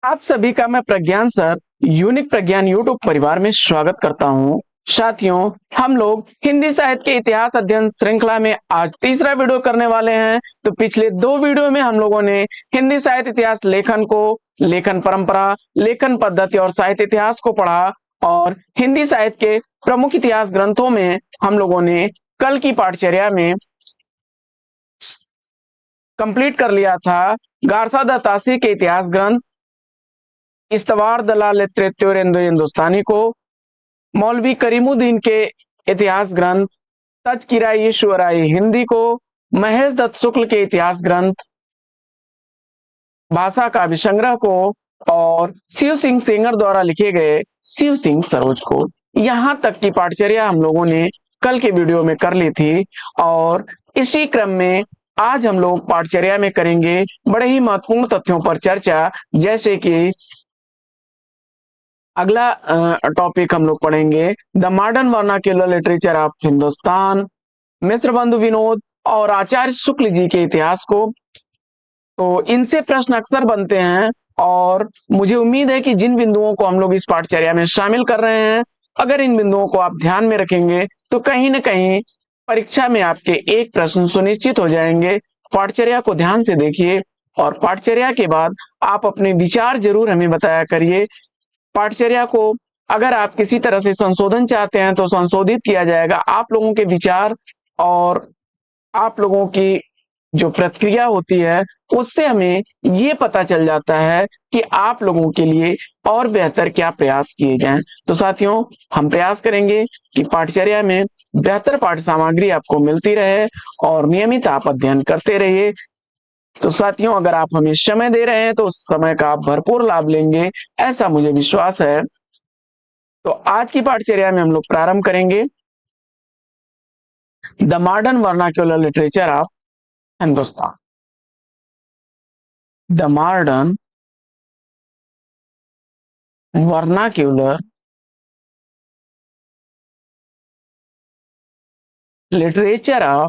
आप सभी का मैं प्रज्ञान सर यूनिक प्रज्ञान यूट्यूब परिवार में स्वागत करता हूं। साथियों, हम लोग हिंदी साहित्य के इतिहास अध्ययन श्रृंखला में आज तीसरा वीडियो करने वाले हैं। तो पिछले दो वीडियो में हम लोगों ने हिंदी साहित्य इतिहास लेखन को, लेखन परंपरा, लेखन पद्धति और साहित्य इतिहास को पढ़ा और हिंदी साहित्य के प्रमुख इतिहास ग्रंथों में हम लोगों ने कल की पाठचर्या में कंप्लीट कर लिया था गारसा दत्तासी के इतिहास ग्रंथ, इस्तवार दलाल त्रेत्योरेंदो हिंदुस्तानी को, मौलवी करीमुद्दीन के इतिहास ग्रंथ तजकिरा ईश्वराई हिंदी को, महेश दत्त शुक्ल के इतिहास ग्रंथ भाषा काव्य संग्रह को और शिव सिंह सेंगर द्वारा लिखे गए शिव सिंह सरोज को। यहां तक की पाठचर्या हम लोगों ने कल के वीडियो में कर ली थी और इसी क्रम में आज हम लोग पाठचर्या में करेंगे बड़े ही महत्वपूर्ण तथ्यों पर चर्चा। जैसे कि अगला टॉपिक हम लोग पढ़ेंगे the modern vernacular literature of Hindustan, Mishra Bandhu Vinod और आचार्य शुक्ल जी के इतिहास को। तो इनसे प्रश्न अक्सर बनते हैं और मुझे उम्मीद है कि जिन बिंदुओं को हम लोग इस पाठचर्या में शामिल कर रहे हैं, अगर इन बिंदुओं को आप ध्यान में रखेंगे तो कहीं ना कहीं परीक्षा में आपके एक प्रश्न सुनिश्चित हो जाएंगे। पाठचर्या को ध्यान से देखिए और पाठचर्या के बाद आप अपने विचार जरूर हमें बताया करिए। पाठचर्या को अगर आप किसी तरह से संशोधन चाहते हैं तो संशोधित किया जाएगा। आप लोगों के विचार और आप लोगों की जो प्रतिक्रिया होती है उससे हमें ये पता चल जाता है कि आप लोगों के लिए और बेहतर क्या प्रयास किए जाएं। तो साथियों, हम प्रयास करेंगे कि पाठचर्या में बेहतर पाठ सामग्री आपको मिलती रहे और नियमित आप अध्ययन करते रहिए। तो साथियों, अगर आप हमें समय दे रहे हैं तो उस समय का आप भरपूर लाभ लेंगे, ऐसा मुझे विश्वास है। तो आज की पाठचर्या में हम लोग प्रारंभ करेंगे the modern vernacular literature of Hindustan. The modern vernacular literature of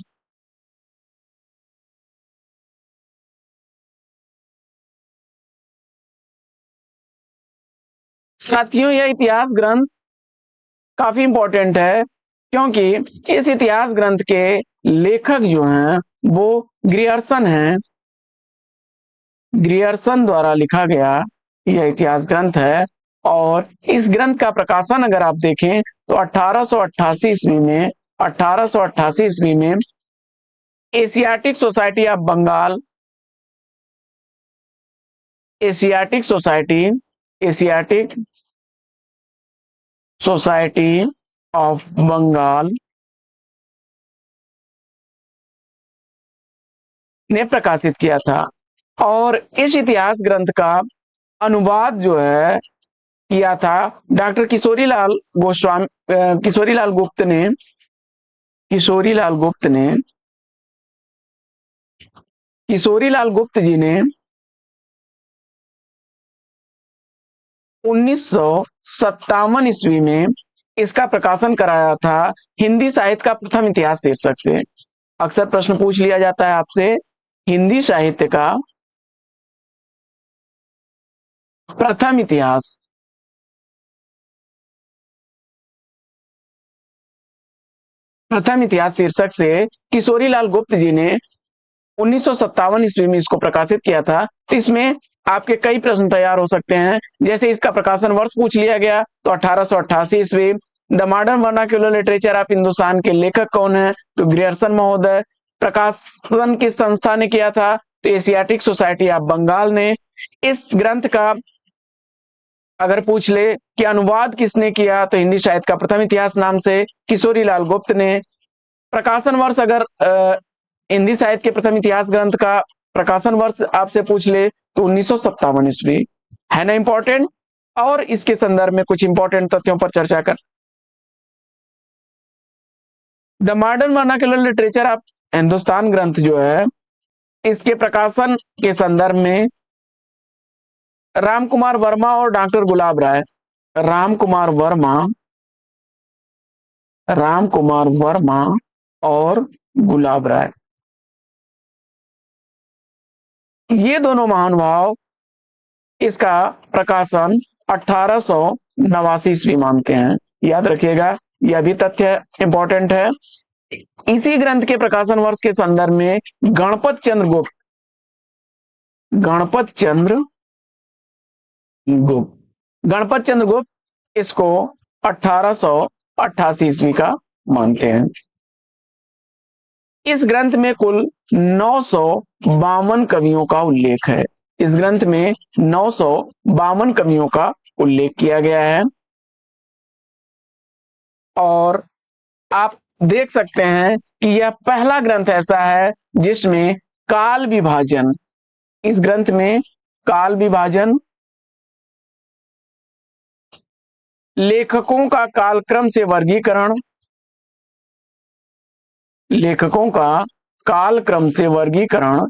साथियों, यह इतिहास ग्रंथ काफी इंपॉर्टेंट है क्योंकि इस इतिहास ग्रंथ के लेखक जो हैं वो ग्रियर्सन हैं। ग्रियर्सन द्वारा लिखा गया यह इतिहास ग्रंथ है और इस ग्रंथ का प्रकाशन अगर आप देखें तो 1888 ईस्वी में 1888 ईस्वी में Asiatic Society of Bengal, Asiatic Society, Asiatic Society of Bengal ने प्रकाशित किया था। और इस इतिहास ग्रंथ का अनुवाद जो है किया था डॉक्टर किशोरीलाल गोस्वामी, किशोरीलाल गुप्त ने, किशोरीलाल गुप्त ने, किशोरीलाल गुप्त जी ने 1957 ईस्वी में इसका प्रकाशन कराया था हिंदी साहित्य का प्रथम इतिहास शीर्षक से। अक्सर प्रश्न पूछ लिया जाता है आपसे, हिंदी साहित्य का प्रथम इतिहास, प्रथम इतिहास शीर्षक से किशोरीलाल गुप्त जी ने 1957 ईस्वी में इसको प्रकाशित किया था। तो इसमें आपके कई प्रश्न तैयार हो सकते हैं। जैसे इसका प्रकाशन वर्ष पूछ लिया गया तो 1888 ईस्वी। The modern vernacular literature of Hindustan के लेखक कौन है? तो ग्रियर्सन महोदय। प्रकाशन किस संस्था ने किया था? तो एशियाटिक सोसाइटी ऑफ बंगाल ने। इस ग्रंथ का अगर पूछ ले कि अनुवाद किसने किया तो हिंदी साहित्य का प्रथम इतिहास नाम से किशोरीलाल गुप्त ने। प्रकाशन वर्ष अगर हिंदी साहित्य के प्रथम इतिहास ग्रंथ का प्रकाशन वर्ष आपसे पूछ ले तो 1957 ईस्वी है ना इंपॉर्टेंट। और इसके संदर्भ में कुछ इंपॉर्टेंट तथ्यों पर चर्चा कर, the modern vernacular literature of Hindustan ग्रंथ जो है इसके प्रकाशन के संदर्भ में राम कुमार वर्मा और डॉक्टर गुलाब राय, राम कुमार वर्मा, राम कुमार वर्मा और गुलाब राय, ये दोनों महानुभाव इसका प्रकाशन 1889 ईस्वी मानते हैं। याद रखिएगा, यह भी तथ्य इंपॉर्टेंट है। इसी ग्रंथ के प्रकाशन वर्ष के संदर्भ में गणपत चंद्र गुप्त गणपत चंद्र गुप्त इसको 1888 ईस्वी का मानते हैं। इस ग्रंथ में कुल 952 कवियों का उल्लेख है। इस ग्रंथ में 952 कवियों का उल्लेख किया गया है। और आप देख सकते हैं कि यह पहला ग्रंथ ऐसा है जिसमें काल विभाजन, इस ग्रंथ में काल विभाजन, लेखकों का कालक्रम से वर्गीकरण, लेखकों का कालक्रम से वर्गीकरण,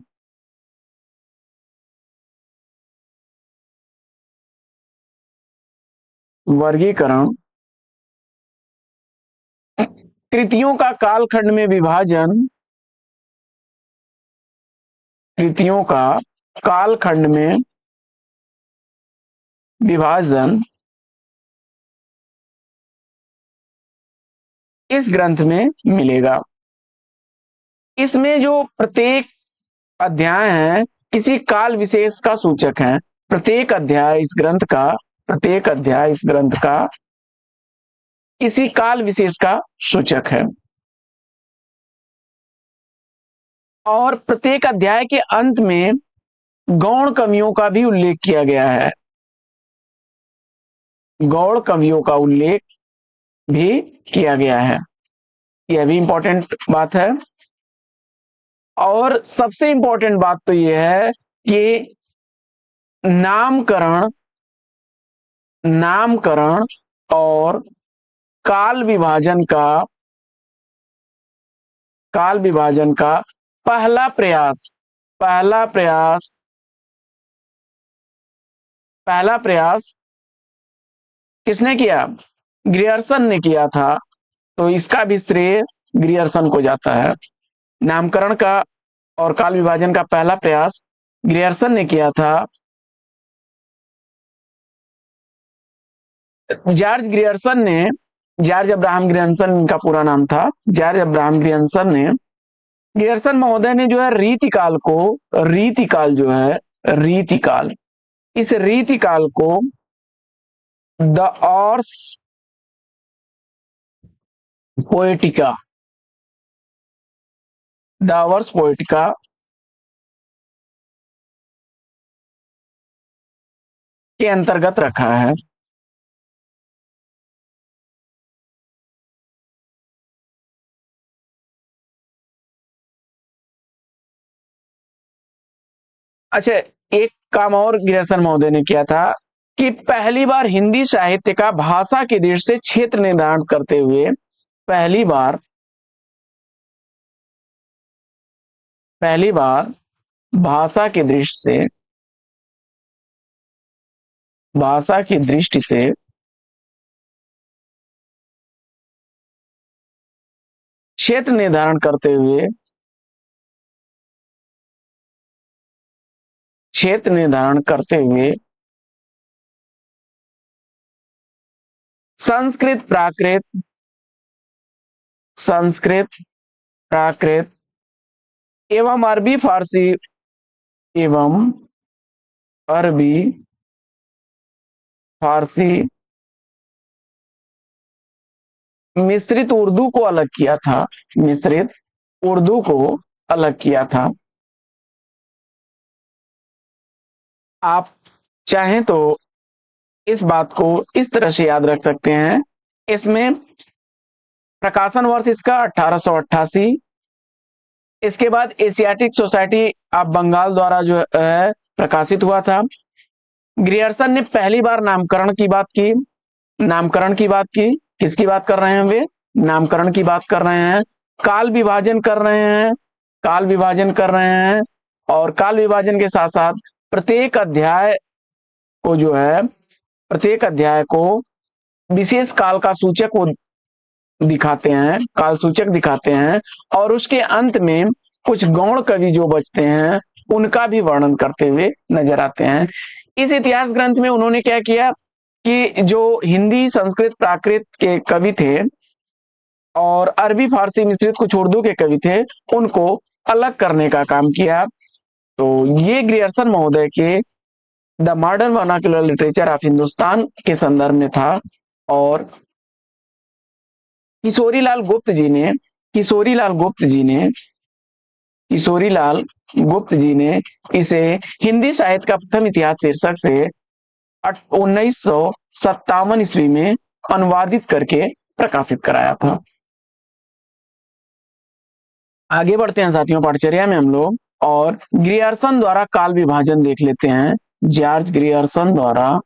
कृतियों का कालखंड में विभाजन, कृतियों का कालखंड में विभाजन इस ग्रंथ में मिलेगा। इसमें जो प्रत्येक अध्याय है किसी काल विशेष का सूचक है। प्रत्येक अध्याय इस ग्रंथ का किसी काल विशेष का सूचक है। और प्रत्येक अध्याय के अंत में गौण कवियों का भी उल्लेख किया गया है। गौण कवियों का उल्लेख भी किया गया है। यह भी इंपॉर्टेंट बात है। और सबसे इंपॉर्टेंट बात तो यह है कि नामकरण और काल विभाजन का पहला प्रयास किसने किया? ग्रियर्सन ने किया था। तो इसका भी श्रेय ग्रियर्सन को जाता है। नामकरण का और काल विभाजन का पहला प्रयास ग्रियर्सन ने किया था। जॉर्ज अब्राहम ग्रियर्सन इनका पूरा नाम था। जॉर्ज अब्राहम ग्रियर्सन महोदय ने जो है रीतिकाल को द ऑर्स पोएटिका के अंतर्गत रखा है। अच्छा, एक काम और ग्रियर्सन महोदय ने किया था कि पहली बार हिंदी साहित्य का भाषा की दृष्टि से क्षेत्र निर्धारण करते हुए पहली बार भाषा की दृष्टि से क्षेत्र निर्धारण करते हुए संस्कृत प्राकृत एवं अरबी फारसी मिश्रित उर्दू को अलग किया था। आप चाहें तो इस बात को इस तरह से याद रख सकते हैं। इसमें प्रकाशन वर्ष इसका 1888, इसके बाद एशियाटिक सोसाइटी ऑफ बंगाल द्वारा जो है प्रकाशित हुआ था। ग्रियर्सन ने पहली बार नामकरण की बात की। किसकी बात कर रहे हैं? वे नामकरण की बात कर रहे हैं। काल विभाजन कर रहे हैं। और काल विभाजन के साथ साथ प्रत्येक अध्याय को विशेष काल का सूचक वो दिखाते हैं। और उसके अंत में कुछ गौण कवि जो बचते हैं उनका भी वर्णन करते हुए नजर आते हैं। इस इतिहास ग्रंथ में उन्होंने क्या किया कि जो हिंदी, संस्कृत, प्राकृत के कवि थे और अरबी, फारसी, मिश्रित कुछ उर्दू के कवि थे, उनको अलग करने का काम किया। तो ये ग्रियर्सन महोदय के the modern vernacular literature of Hindustan के संदर्भ में था। और किशोरीलाल गुप्त जी ने किशोरीलाल गुप्त जी ने किशोरीलाल गुप्त जी ने इसे हिंदी साहित्य का प्रथम इतिहास शीर्षक से 1957 ईस्वी में अनुवादित करके प्रकाशित कराया था। आगे बढ़ते हैं साथियों पाठचर्या में हम लोग, और ग्रियर्सन द्वारा काल विभाजन देख लेते हैं। जॉर्ज ग्रियर्सन द्वारा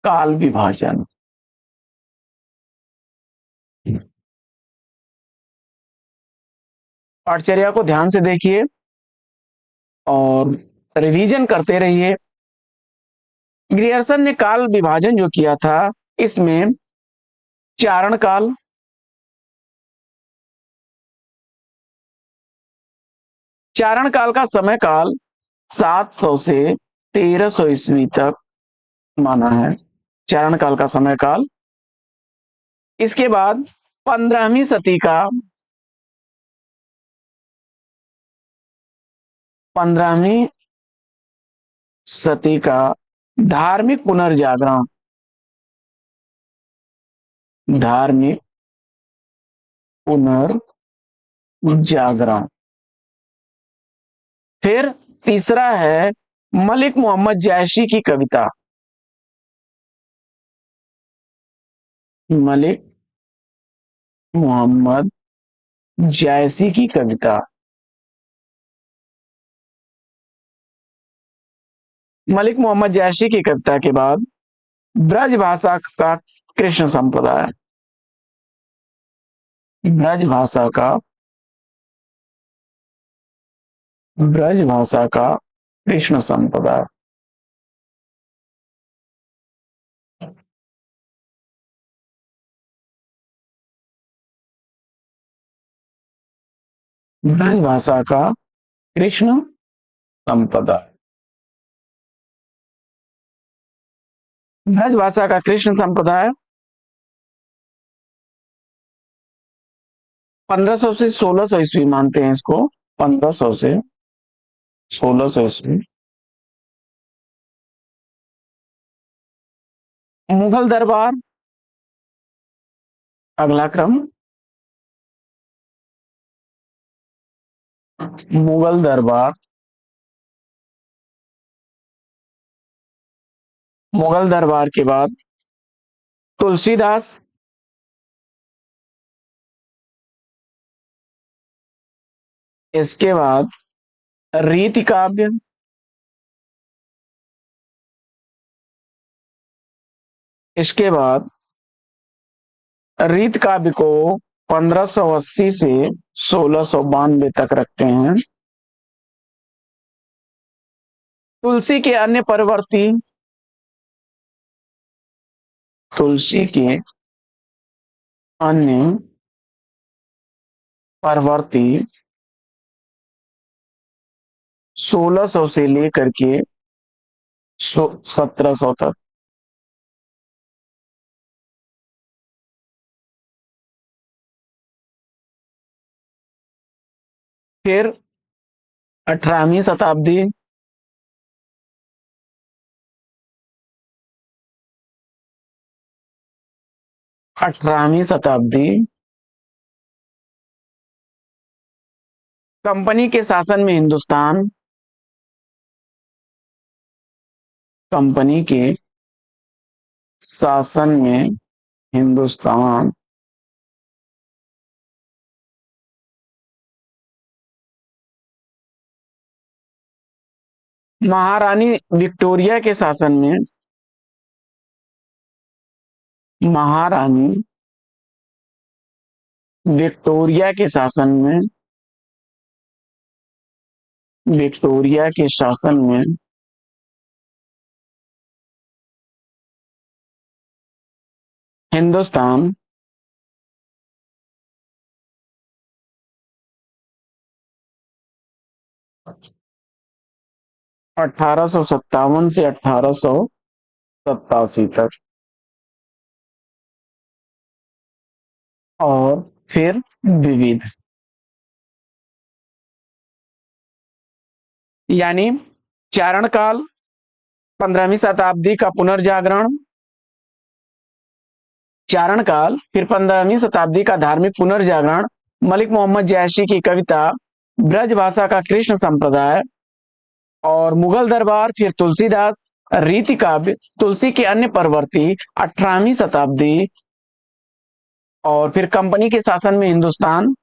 काल विभाजन। पाठचर्या को ध्यान से देखिए और रिवीजन करते रहिए। ग्रियर्सन ने काल विभाजन जो किया था, इसमें चारण काल, चारण काल का समय काल 700 से 1300 ईस्वी तक माना है, चारण काल का समय काल। इसके बाद 15वीं सदी का 15वीं सदी का धार्मिक पुनर्जागरण, धार्मिक पुनर्जागरण। फिर तीसरा है मलिक मोहम्मद जैशी की कविता, मलिक मोहम्मद जैसी की कविता। मलिक मोहम्मद जैशी की कविता के बाद ब्रज भाषा का कृष्ण संप्रदाय, ब्रज भाषा का ब्रज भाषा का कृष्ण संप्रदाय। ब्रज भाषा का कृष्ण संप्रदाय, ब्रज भाषा का कृष्ण संप्रदाय 1500 से 1600 ईस्वी मानते हैं इसको, 1500 से 1600 ईस्वी। मुगल दरबार, अगला क्रम, मुगल दरबार, मुगल दरबार के बाद तुलसीदास, इसके बाद रीति काव्य, इसके बाद रीत काव्य को 1580 से 1692 तक रखते हैं। तुलसी के अन्य परवर्ती, तुलसी के अन्य परवर्ती 1600 से लेकर के 1700 तक। फिर 18वीं शताब्दी, 18वीं शताब्दी कंपनी के शासन में हिंदुस्तान, कंपनी के शासन में हिंदुस्तान। महारानी विक्टोरिया के शासन में, महारानी विक्टोरिया के शासन में, विक्टोरिया के शासन में हिंदुस्तान 1857 से 1887 तक। और फिर विविध, यानी चारण काल, 15वीं शताब्दी का पुनर्जागरण, चारण काल, फिर 15वीं शताब्दी का धार्मिक पुनर्जागरण, मलिक मोहम्मद जैशी की कविता, ब्रजभाषा का कृष्ण संप्रदाय, और मुगल दरबार, फिर तुलसीदास, रीति काव्य, तुलसी के अन्य प्रवर्ती, 18वीं शताब्दी, और फिर कंपनी के शासन में हिंदुस्तान,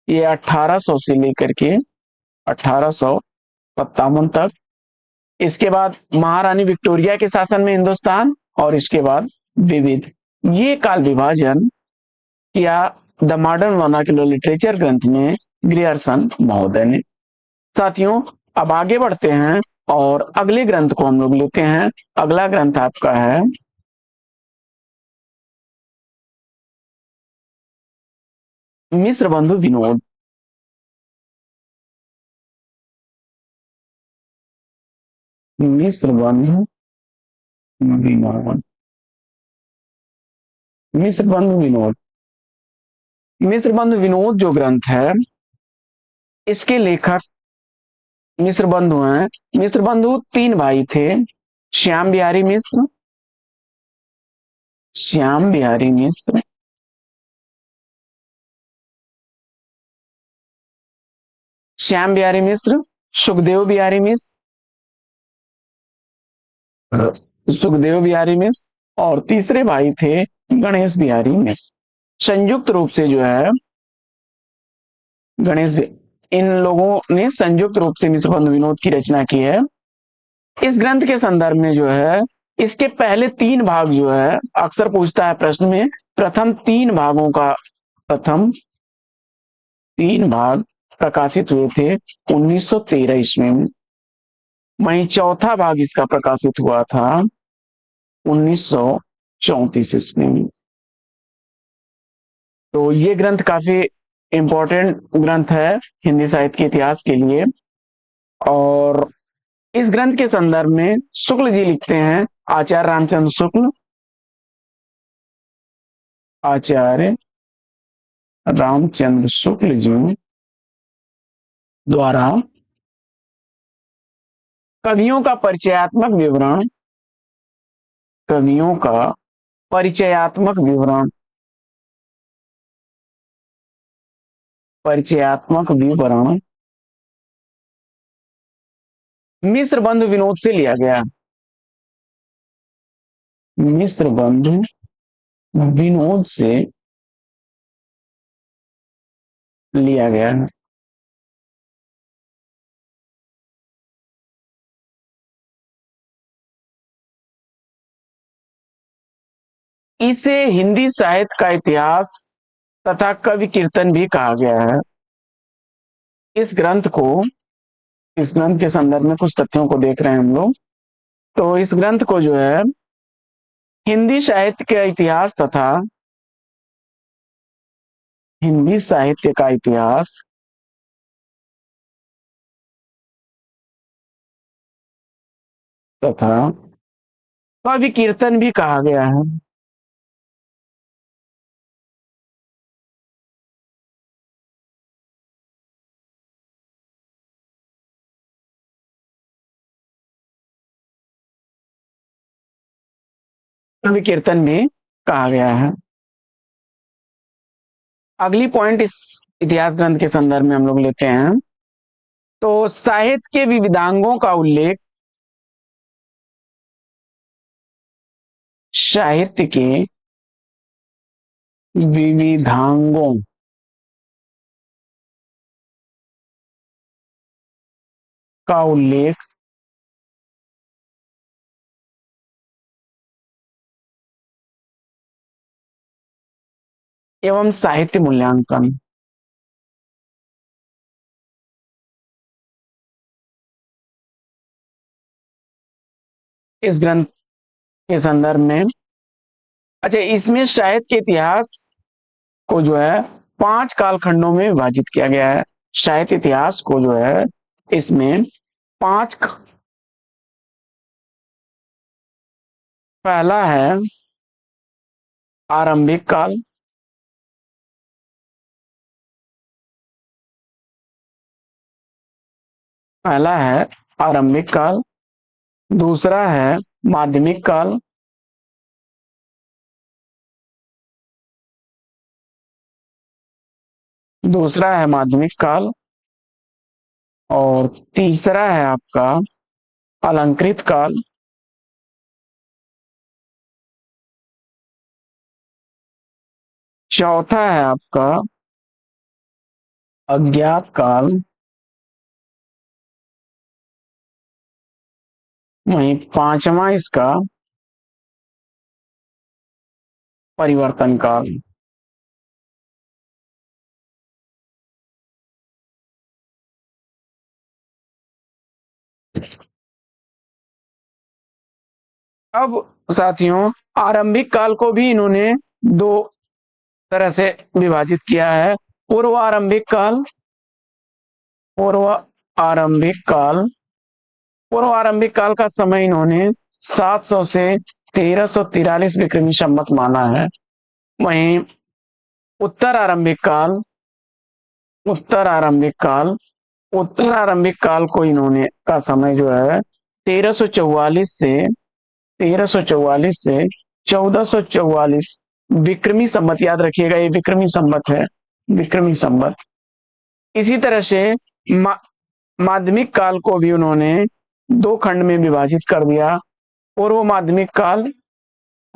ये 1800 से लेकर के 1857 तक। इसके बाद महारानी विक्टोरिया के शासन में हिंदुस्तान, और इसके बाद विविध। ये काल विभाजन किया द मॉडर्न वर्नाक्युलर लिटरेचर ग्रंथ में ग्रियर्सन महोदय ने। साथियों, अब आगे बढ़ते हैं और अगले ग्रंथ को हम लोग लेते हैं। अगला ग्रंथ आपका है मिश्र बंधु विनोद। मिश्र बंधु विनोद, मिश्र बंधु विनोद, मिश्र बंधु विनोद जो ग्रंथ है, इसके लेखक मिश्र बंधु हैं। मिश्र बंधु तीन भाई थे, श्याम बिहारी मिश्र, श्याम बिहारी मिश्र, श्याम बिहारी मिश्र, सुखदेव बिहारी मिश्र, सुखदेव बिहारी मिश्र, और तीसरे भाई थे गणेश बिहारी मिश्र। संयुक्त रूप से जो है इन लोगों ने संयुक्त रूप से मिश्र बंधु विनोद की रचना की है। इस ग्रंथ के संदर्भ में जो है, इसके पहले तीन भाग जो है, अक्सर पूछता है प्रश्न में, प्रथम तीन भाग प्रकाशित हुए थे 1913 ईस्वी में। वहीं चौथा भाग इसका प्रकाशित हुआ था 1934 ईस्वी में। तो ये ग्रंथ काफी इंपॉर्टेंट ग्रंथ है हिंदी साहित्य के इतिहास के लिए। और इस ग्रंथ के संदर्भ में शुक्ल जी लिखते हैं, आचार्य रामचंद्र शुक्ल, आचार्य रामचंद्र शुक्ल जी द्वारा कवियों का परिचयात्मक विवरण, कवियों का परिचयात्मक विवरण, परिचयात्मक विवरण मिश्र बंधु विनोद से लिया गया। मिश्र बंधु विनोद से लिया गया है। इसे हिंदी साहित्य का इतिहास तथा कवि कीर्तन भी कहा गया है। इस ग्रंथ को, इस ग्रंथ के संदर्भ में कुछ तथ्यों को देख रहे हैं हम लोग। तो इस ग्रंथ को जो है हिंदी साहित्य का इतिहास तथा हिंदी साहित्य का इतिहास तथा कवि कीर्तन भी कहा गया है। कवि कीर्तन भी कहा गया है। अगली पॉइंट इस इतिहास ग्रंथ के संदर्भ में हम लोग लेते हैं। तो साहित्य के विविधांगों का उल्लेख, साहित्य के विविधांगों का उल्लेख एवं साहित्य मूल्यांकन। इस ग्रंथ के संदर्भ में, अच्छा, इसमें साहित्य के इतिहास को जो है 5 कालखंडों में विभाजित किया गया है। साहित्य इतिहास को जो है इसमें पहला है आरंभिक काल, पहला है आरंभिक काल, दूसरा है माध्यमिक काल, दूसरा है माध्यमिक काल और तीसरा है आपका अलंकृत काल, चौथा है आपका अज्ञात काल, वहीं पांचवा इसका परिवर्तन काल। अब साथियों आरंभिक काल को भी इन्होंने दो तरह से विभाजित किया है। पूर्व आरंभिक काल, पूर्व आरंभिक काल, पूर्व आरंभिक काल का समय इन्होंने 700 से 1343 विक्रमी संवत माना है। वहीं उत्तर आरंभिक काल, उत्तर आरंभिक काल, उत्तर आरंभिक काल को इन्होंने का समय जो है 1344 से 1444 विक्रमी संवत, याद रखिएगा ये विक्रमी संवत है, विक्रमी संवत। इसी तरह से माध्यमिक काल को भी उन्होंने दो खंड में विभाजित कर दिया, पूर्व माध्यमिक काल,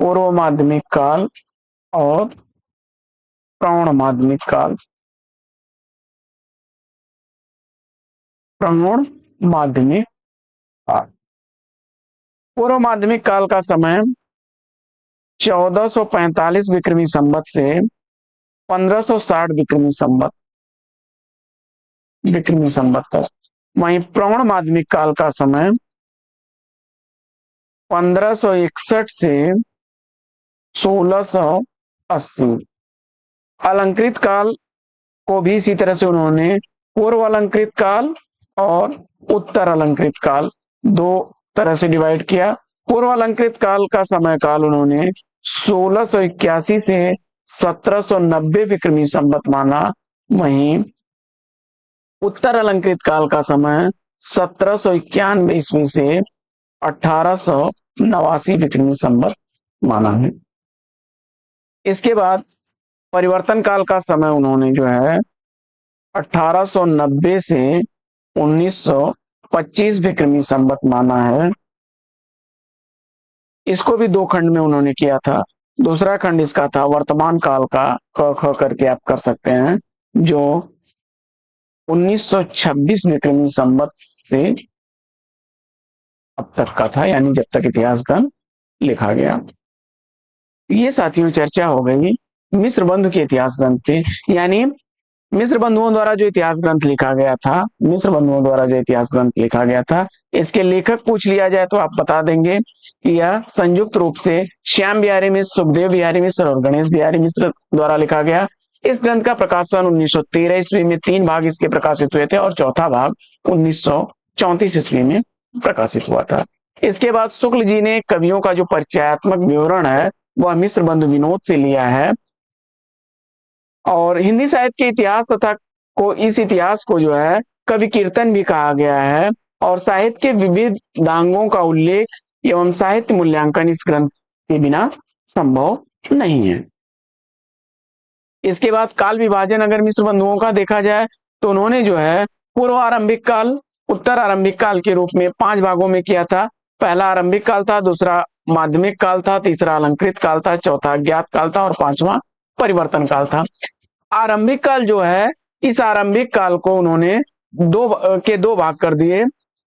पूर्व माध्यमिक काल और प्रौढ़ माध्यमिक काल, प्रौढ़ माध्यमिक काल। पूर्व माध्यमिक काल का समय 1445 विक्रमी संवत से 1560 विक्रमी संवत तक। वहीं प्रौढ़ माध्यमिक काल का समय 1561 से 1680। अलंकृत काल को भी इसी तरह से उन्होंने पूर्व अलंकृत काल और उत्तर अलंकृत काल दो तरह से डिवाइड किया। पूर्व अलंकृत काल का समय काल उन्होंने 1681 से 1790 विक्रमी संवत माना। वहीं उत्तर अलंकृत काल का समय 1791 ईस्वी से 1889 विक्रमी संवत माना है। इसके बाद परिवर्तन काल का समय उन्होंने जो है 1890 से 1925 विक्रमी संवत माना है। इसको भी दो खंड में उन्होंने किया था। दूसरा खंड इसका था वर्तमान काल का, क ख करके आप कर सकते हैं, जो 1926 विक्रमी संवत से अब तक का था, यानी जब तक इतिहास ग्रंथ लिखा गया। ये साथियों चर्चा हो गई मिस्र बंधु के इतिहास ग्रंथ पे, यानी मिस्र बंधुओं द्वारा जो इतिहास ग्रंथ लिखा गया था, मिस्र बंधुओं द्वारा जो इतिहास ग्रंथ लिखा गया था, इसके लेखक पूछ लिया जाए तो आप बता देंगे कि यह संयुक्त रूप से श्याम बिहारी मिश्र, सुखदेव बिहारी मिश्र और गणेश बिहारी मिश्र द्वारा लिखा गया। इस ग्रंथ का प्रकाशन 1913 ईस्वी में 3 भाग इसके प्रकाशित हुए थे और चौथा भाग 1934 ईस्वी में प्रकाशित हुआ था। इसके बाद शुक्ल जी ने कवियों का जो परिचयात्मक विवरण है वह मिस्र बंधु विनोद से लिया है और हिंदी साहित्य के इतिहास तथा इस इतिहास को जो है कवि कीर्तन भी कहा गया है और साहित्य के विविध दांगों का उल्लेख एवं साहित्य मूल्यांकन इस ग्रंथ के बिना संभव नहीं है। इसके बाद काल विभाजन अगर मिस्र बंधुओं का देखा जाए तो उन्होंने जो है पूर्व आरंभिक काल, उत्तर आरंभिक काल के रूप में 5 भागों में किया था। पहला आरंभिक काल था, दूसरा माध्यमिक काल था, तीसरा अलंकृत काल था, चौथा अज्ञात काल था और 5वां परिवर्तन काल था। आरंभिक काल जो है, इस आरंभिक काल को उन्होंने दो भाग कर दिए।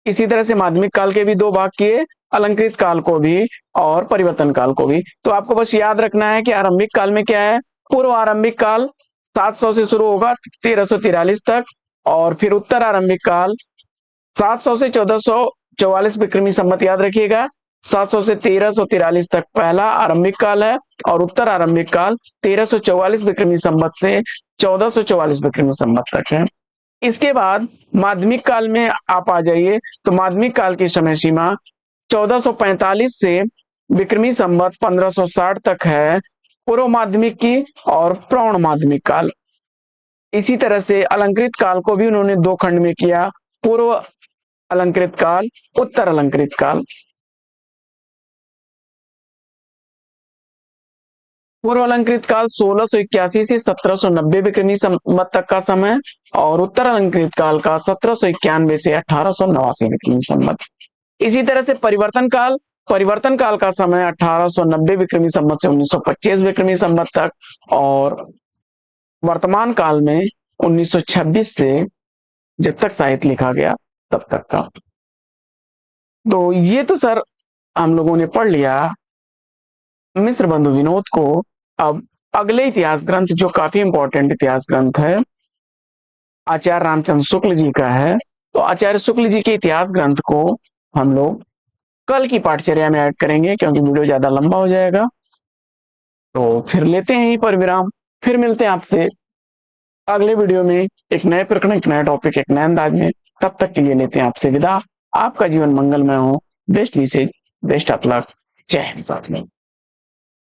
इसी तरह से माध्यमिक काल के भी 2 भाग किए, अलंकृत काल को भी और परिवर्तन काल को भी। तो आपको बस याद रखना है कि आरंभिक काल में क्या है, पूर्व आरंभिक काल 700 से शुरू होगा 1343 तक और फिर उत्तर आरंभिक काल 700 से 1444 विक्रमी संवत, याद रखिएगा 700 से 1343 तक पहला आरंभिक काल है और उत्तर आरंभिक काल 1344 विक्रमी संवत से 1444 विक्रमी संवत तक है। इसके बाद माध्यमिक काल में आप आ जाइए, तो माध्यमिक काल की समय सीमा 1445 से विक्रमी संवत 1560 तक है, पूर्व माध्यमिक की और प्रौढ़ माध्यमिक काल। इसी तरह से अलंकृत काल को भी उन्होंने दो खंड में किया, पूर्व अलंकृत काल, उत्तर अलंकृत काल। पूर्व अलंकृत काल 1681 से 1790 विक्रमी संवत तक का समय, और उत्तर अलंकृत काल का 1791 से 1889 विक्रमी संवत। इसी तरह से परिवर्तन काल का समय 1890 विक्रमी संवत से 1925 विक्रमी संवत तक, और वर्तमान काल में 1926 से जब तक साहित्य लिखा गया तब तक का। तो ये तो सर हम लोगों ने पढ़ लिया मिस्र बंधु विनोद को। अब अगले इतिहास ग्रंथ, जो काफी इंपॉर्टेंट इतिहास ग्रंथ है, आचार्य रामचंद्र शुक्ल जी का है। तो आचार्य शुक्ल जी के इतिहास ग्रंथ को हम लोग कल की पाठचर्या में ऐड करेंगे, क्योंकि वीडियो ज्यादा लंबा हो जाएगा। तो फिर लेते हैं यहीं पर विराम, फिर मिलते हैं आपसे अगले वीडियो में एक नए प्रकरण, एक नया टॉपिक, एक नए अंदाज में। तब तक के लिए लेते हैं आपसे विदा। आपका जीवन मंगलमय हो। बेस्ट विशेष, बेस्ट ऑफ लक। जय हिंद साथियों।